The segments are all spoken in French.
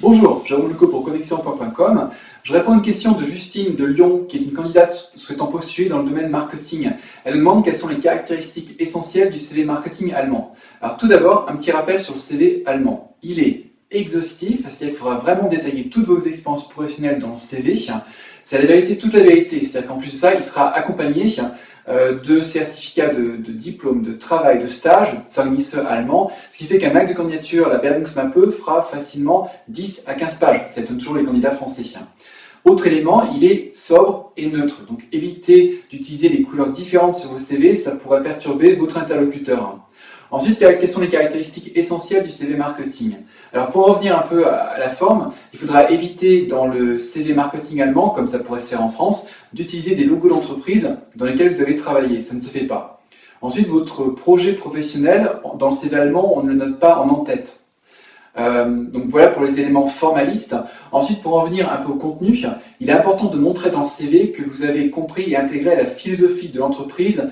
Bonjour, Jérôme Leco pour connexionemploi.com. Je réponds à une question de Justine de Lyon, qui est une candidate souhaitant postuler dans le domaine marketing. Elle nous demande quelles sont les caractéristiques essentielles du CV marketing allemand. Alors tout d'abord, un petit rappel sur le CV allemand. Il est exhaustif, c'est-à-dire qu'il faudra vraiment détailler toutes vos expériences professionnelles dans le CV. C'est la vérité, toute la vérité. C'est-à-dire qu'en plus de ça, il sera accompagné de certificats de diplôme, de travail, de stage, Zeugnisse allemand, ce qui fait qu'un acte de candidature, la Bewerbungsmappe, fera facilement 10 à 15 pages. Ça étonne toujours les candidats français. Autre élément, il est sobre et neutre. Donc évitez d'utiliser des couleurs différentes sur vos CV, ça pourrait perturber votre interlocuteur. Ensuite, quelles sont les caractéristiques essentielles du CV marketing? Alors pour revenir un peu à la forme, il faudra éviter dans le CV marketing allemand, comme ça pourrait se faire en France, d'utiliser des logos d'entreprise dans lesquels vous avez travaillé. Ça ne se fait pas. Ensuite, votre projet professionnel, dans le CV allemand, on ne le note pas en en-tête. Donc voilà pour les éléments formalistes. Ensuite, pour en venir un peu au contenu, il est important de montrer dans le CV que vous avez compris et intégré la philosophie de l'entreprise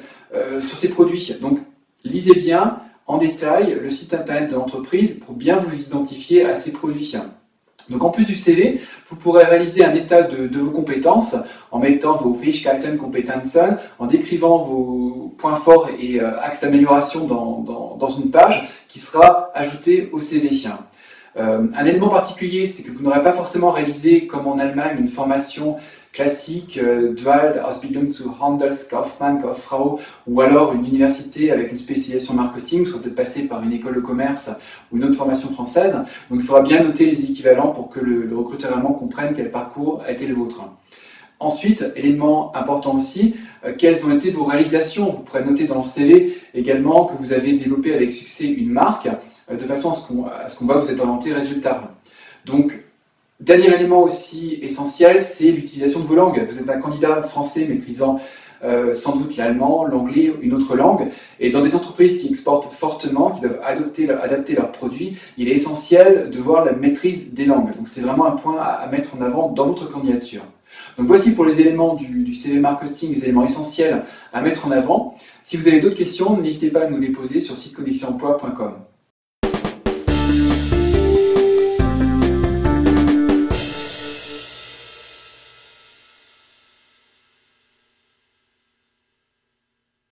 sur ses produits. Donc lisez bien en détail le site internet de l'entreprise pour bien vous identifier à ses produits. Donc en plus du CV, vous pourrez réaliser un état de vos compétences en mettant vos Fähigkeiten, Kompetenzen, en décrivant vos points forts et axes d'amélioration dans une page qui sera ajoutée au CV. Un élément particulier, c'est que vous n'aurez pas forcément réalisé, comme en Allemagne, une formation classique, Dual Ausbildung zur Handelskaufmann, Kauffrau, ou alors une université avec une spécialisation marketing, vous serez peut-être passé par une école de commerce ou une autre formation française. Donc il faudra bien noter les équivalents pour que le recruteur allemand comprenne quel parcours a été le vôtre. Ensuite, élément important aussi, quelles ont été vos réalisations? Vous pourrez noter dans le CV également que vous avez développé avec succès une marque, de façon à ce qu'on va vous être orienté résultat. Donc, dernier élément aussi essentiel, c'est l'utilisation de vos langues. Vous êtes un candidat français maîtrisant sans doute l'allemand, l'anglais, une autre langue, et dans des entreprises qui exportent fortement, qui doivent adapter leurs produits, il est essentiel de voir la maîtrise des langues. Donc c'est vraiment un point à mettre en avant dans votre candidature. Donc voici pour les éléments du CV marketing, les éléments essentiels à mettre en avant. Si vous avez d'autres questions, n'hésitez pas à nous les poser sur site connexionemploi.com.